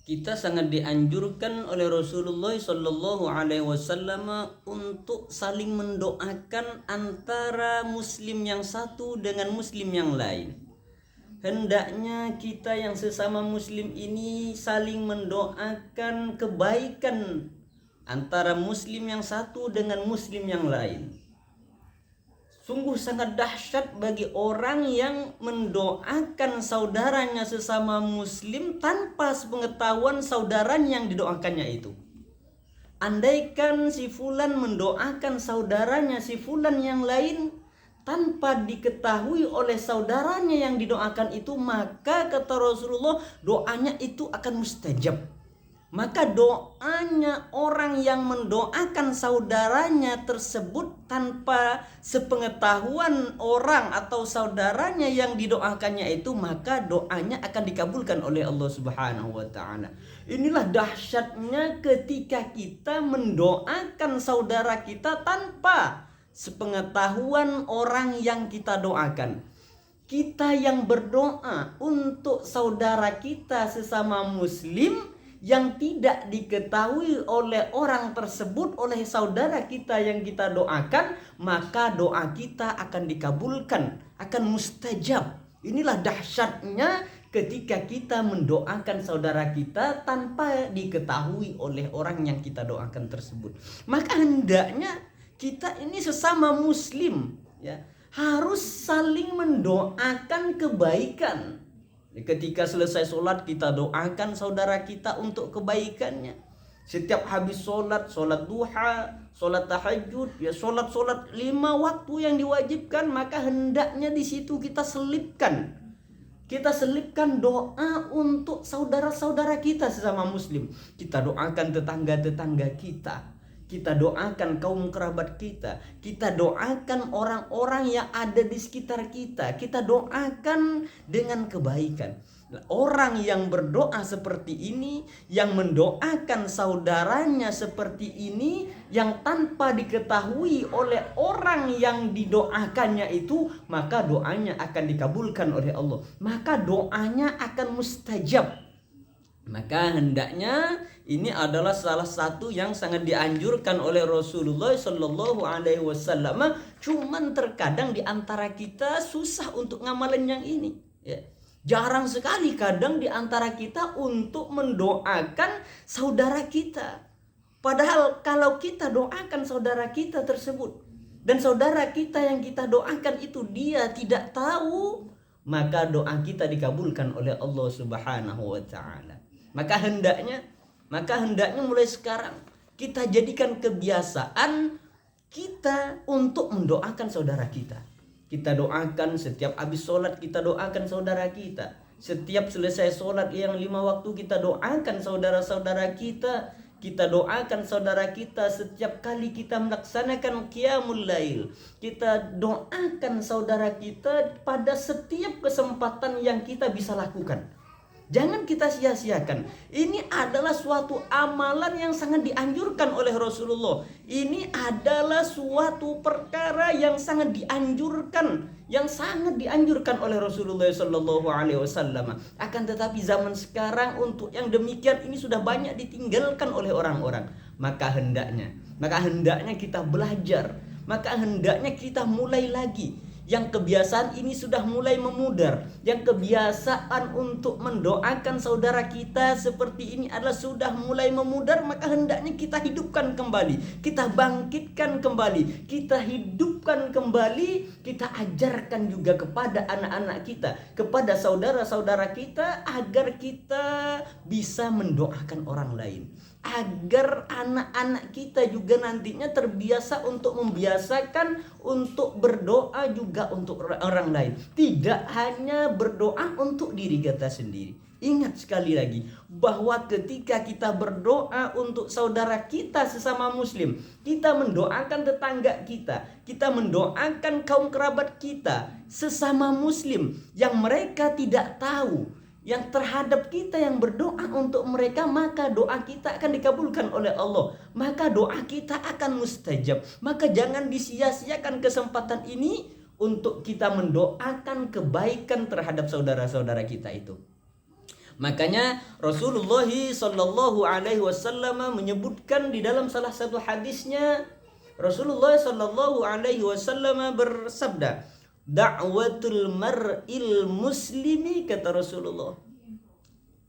Kita sangat dianjurkan oleh Rasulullah Shallallahu Alaihi Wasallam untuk saling mendoakan antara Muslim yang satu dengan Muslim yang lain. Hendaknya kita yang sesama Muslim ini saling mendoakan kebaikan antara Muslim yang satu dengan Muslim yang lain. Sungguh sangat dahsyat bagi orang yang mendoakan saudaranya sesama Muslim tanpa sepengetahuan saudaranya yang didoakannya itu. Andaikan si fulan mendoakan saudaranya si fulan yang lain tanpa diketahui oleh saudaranya yang didoakan itu, maka kata Rasulullah doanya itu akan mustajab. Maka doanya orang yang mendoakan saudaranya tersebut tanpa sepengetahuan orang atau saudaranya yang didoakannya itu, maka doanya akan dikabulkan oleh Allah Subhanahu wa taala. Inilah dahsyatnya ketika kita mendoakan saudara kita tanpa sepengetahuan orang yang kita doakan. Kita yang berdoa untuk saudara kita sesama Muslim yang tidak diketahui oleh orang tersebut, oleh saudara kita yang kita doakan, maka doa kita akan dikabulkan, akan mustajab. Inilah dahsyatnya ketika kita mendoakan saudara kita tanpa diketahui oleh orang yang kita doakan tersebut. Maka hendaknya kita ini sesama Muslim ya, harus saling mendoakan kebaikan. Ketika selesai sholat kita doakan saudara kita untuk kebaikannya. Setiap habis sholat duha, sholat tahajud, ya sholat 5 waktu yang diwajibkan, maka hendaknya di situ kita selipkan doa untuk saudara-saudara kita sesama Muslim. Kita doakan tetangga-tetangga kita doakan kaum kerabat kita doakan orang-orang yang ada di sekitar kita doakan dengan kebaikan. Orang yang berdoa seperti ini, yang mendoakan saudaranya seperti ini, yang tanpa diketahui oleh orang yang didoakannya itu, maka doanya akan dikabulkan oleh Allah, maka doanya akan mustajab. Maka hendaknya ini adalah salah satu yang sangat dianjurkan oleh Rasulullah Shallallahu Alaihi Wasallam. Cuman terkadang di antara kita susah untuk ngamalin yang ini. Ya. Jarang sekali kadang di antara kita untuk mendoakan saudara kita. Padahal kalau kita doakan saudara kita tersebut dan saudara kita yang kita doakan itu dia tidak tahu, maka doa kita dikabulkan oleh Allah Subhanahu Wa Taala. Maka hendaknya mulai sekarang kita jadikan kebiasaan kita untuk mendoakan saudara kita. Kita doakan setiap habis sholat, kita doakan saudara kita. Setiap selesai sholat yang 5 waktu kita doakan saudara-saudara kita. Kita doakan saudara kita setiap kali kita melaksanakan qiyamul lail. Kita doakan saudara kita pada setiap kesempatan yang kita bisa lakukan. Jangan kita sia-siakan. Ini adalah suatu amalan yang sangat dianjurkan oleh Rasulullah. Ini adalah suatu perkara yang sangat dianjurkan, oleh Rasulullah Shallallahu Alaihi Wasallam. Akan tetapi zaman sekarang untuk yang demikian ini sudah banyak ditinggalkan oleh orang-orang. Maka hendaknya kita belajar. Maka hendaknya kita mulai lagi. Yang kebiasaan ini sudah mulai memudar. Yang kebiasaan untuk mendoakan saudara kita seperti ini adalah sudah mulai memudar. Maka hendaknya kita hidupkan kembali. Kita bangkitkan kembali. Kita hidupkan kembali. Kita ajarkan juga kepada anak-anak kita, kepada saudara-saudara kita, agar kita bisa mendoakan orang lain. Agar anak-anak kita juga nantinya terbiasa untuk membiasakan untuk berdoa juga untuk orang lain. Tidak hanya berdoa untuk diri kita sendiri. Ingat sekali lagi bahwa ketika kita berdoa untuk saudara kita sesama Muslim, kita mendoakan tetangga kita mendoakan kaum kerabat kita sesama Muslim yang mereka tidak tahu, yang terhadap kita yang berdoa untuk mereka, maka doa kita akan dikabulkan oleh Allah. Maka doa kita akan mustajab. Maka jangan disia-siakan kesempatan ini untuk kita mendoakan kebaikan terhadap saudara-saudara kita itu. Makanya Rasulullah sallallahu alaihi wasallam menyebutkan di dalam salah satu hadisnya, Rasulullah sallallahu alaihi wasallam bersabda, "Da'watul mar'il muslimi," kata Rasulullah,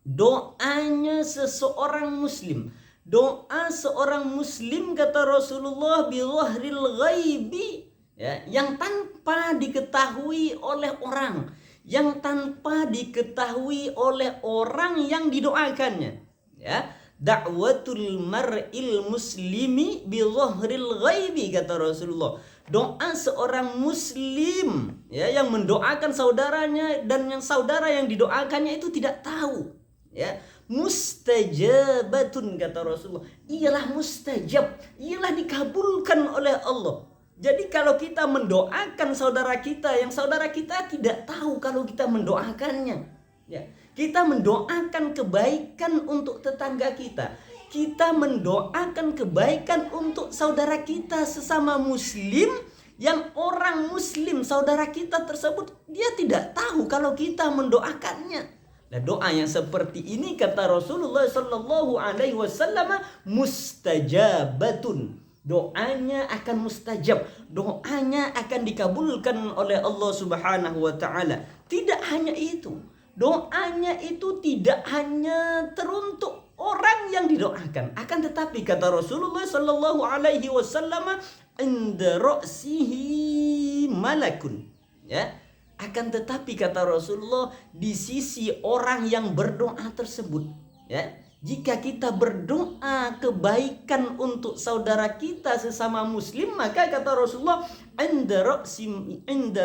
doanya seseorang muslim, doa seorang muslim kata Rasulullah, bi dhahril ghaibi, ya, yang tanpa diketahui oleh orang, yang tanpa diketahui oleh orang yang didoakannya, ya. Da'watul mar'il muslimi bi dhahril ghaibi, kata Rasulullah, doa seorang muslim, ya, yang mendoakan saudaranya dan yang saudara yang didoakannya itu tidak tahu, ya, mustajabatun, kata Rasulullah, ialah mustajab, ialah dikabulkan oleh Allah. Jadi kalau kita mendoakan saudara kita yang saudara kita tidak tahu kalau kita mendoakannya, ya, kita mendoakan kebaikan untuk tetangga kita, kita mendoakan kebaikan untuk saudara kita sesama muslim, yang orang muslim saudara kita tersebut dia tidak tahu kalau kita mendoakannya. Nah, doa yang seperti ini kata Rasulullah sallallahu alaihi wasallam mustajabatun. Doanya akan mustajab, doanya akan dikabulkan oleh Allah Subhanahu wa taala. Tidak hanya itu, doanya itu tidak hanya teruntuk orang yang didoakan, akan tetapi kata Rasulullah sallallahu alaihi wasallam, inda ra'sihi malakun, ya. Akan tetapi kata Rasulullah, di sisi orang yang berdoa tersebut, ya, jika kita berdoa kebaikan untuk saudara kita sesama muslim, maka kata Rasulullah, inda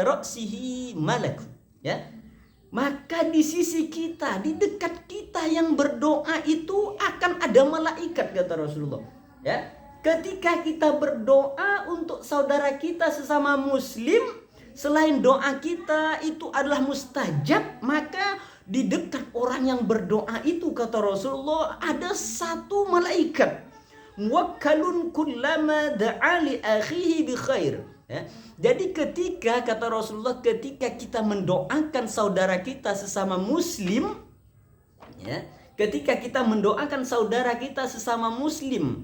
ra'sihi malak, ya, maka di sisi kita, di dekat kita yang berdoa itu akan ada malaikat, kata Rasulullah, ya. Ketika kita berdoa untuk saudara kita sesama muslim, selain doa kita itu adalah mustajab, maka di dekat orang yang berdoa itu kata Rasulullah ada satu malaikat, muwakkalun kullama da'a li akhihi bi khair, ya. Jadi ketika kata Rasulullah, ketika kita mendoakan saudara kita sesama muslim, ya, ketika kita mendoakan saudara kita sesama muslim,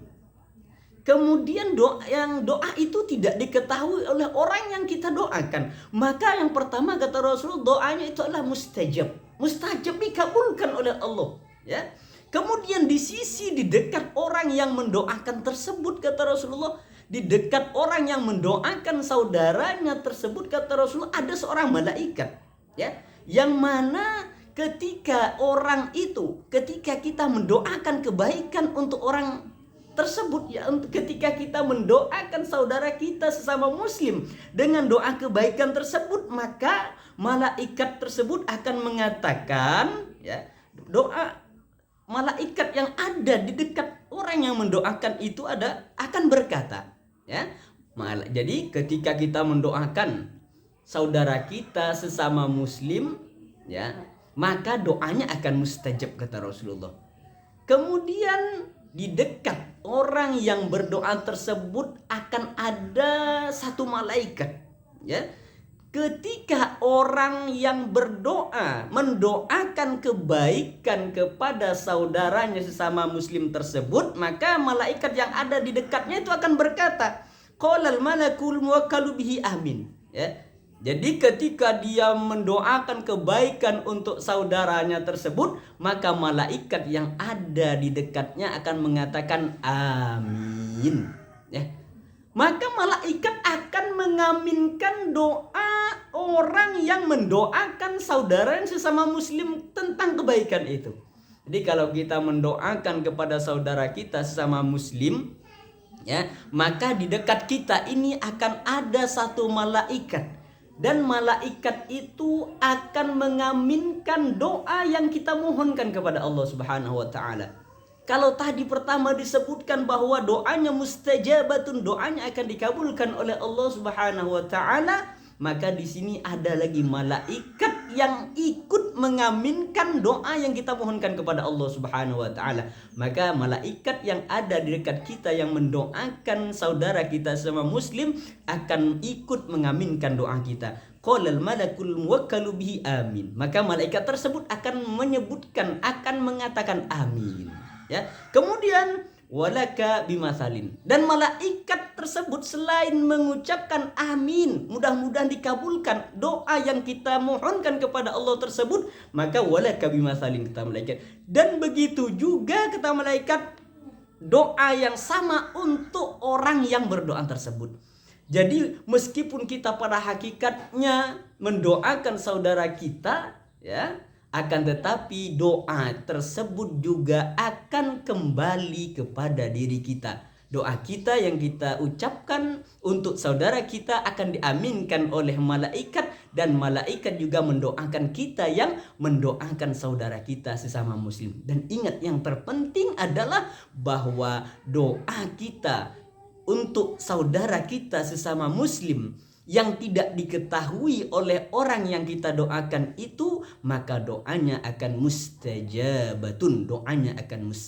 kemudian doa itu tidak diketahui oleh orang yang kita doakan, maka yang pertama kata Rasulullah, doanya itu adalah mustajab, mustajab dikabulkan oleh Allah, ya. Kemudian di dekat orang yang mendoakan tersebut kata Rasulullah, di dekat orang yang mendoakan saudaranya tersebut kata Rasulullah ada seorang malaikat, ya, yang mana ketika orang itu, ketika kita mendoakan kebaikan untuk orang tersebut, ya, ketika kita mendoakan saudara kita sesama muslim dengan doa kebaikan tersebut, maka malaikat tersebut akan mengatakan, ya, doa malaikat yang ada di dekat orang yang mendoakan itu akan berkata, ya. Jadi ketika kita mendoakan saudara kita sesama muslim, ya, maka doanya akan mustajab kata Rasulullah. Kemudian di dekat orang yang berdoa tersebut akan ada satu malaikat, ya. Ketika orang yang berdoa mendoakan kebaikan kepada saudaranya sesama muslim tersebut, maka malaikat yang ada di dekatnya itu akan berkata, qalal malakul muwakkalu bihi amin, ya. Jadi ketika dia mendoakan kebaikan untuk saudaranya tersebut, maka malaikat yang ada di dekatnya akan mengatakan amin, ya. Maka malaikat akan mengaminkan doa orang yang mendoakan saudara yang sesama muslim tentang kebaikan itu. Jadi kalau kita mendoakan kepada saudara kita sesama muslim, ya, maka di dekat kita ini akan ada satu malaikat, dan malaikat itu akan mengaminkan doa yang kita mohonkan kepada Allah Subhanahu wa taala. Kalau tadi pertama disebutkan bahwa doanya mustajabatun, doanya akan dikabulkan oleh Allah Subhanahu wa taala, maka di sini ada lagi malaikat yang ikut mengaminkan doa yang kita mohonkan kepada Allah Subhanahu wa taala. Maka malaikat yang ada di dekat kita yang mendoakan saudara kita sama muslim akan ikut mengaminkan doa kita. Qalal malakul muwakkalu bihi amin. Maka malaikat tersebut akan menyebutkan, akan mengatakan amin. Ya. Kemudian walaka bimasalin. Dan malaikat tersebut selain mengucapkan amin, mudah-mudahan dikabulkan doa yang kita mohonkan kepada Allah tersebut, maka walaka bimasalin kata malaikat. Dan begitu juga kata malaikat doa yang sama untuk orang yang berdoa tersebut. Jadi meskipun kita pada hakikatnya mendoakan saudara kita, ya, akan tetapi doa tersebut juga akan kembali kepada diri kita. Doa kita yang kita ucapkan untuk saudara kita akan diaminkan oleh malaikat, dan malaikat juga mendoakan kita yang mendoakan saudara kita sesama muslim. Dan ingat, yang terpenting adalah bahwa doa kita untuk saudara kita sesama muslim yang tidak diketahui oleh orang yang kita doakan itu, maka doanya akan mustajabatun, doanya akan mustajab.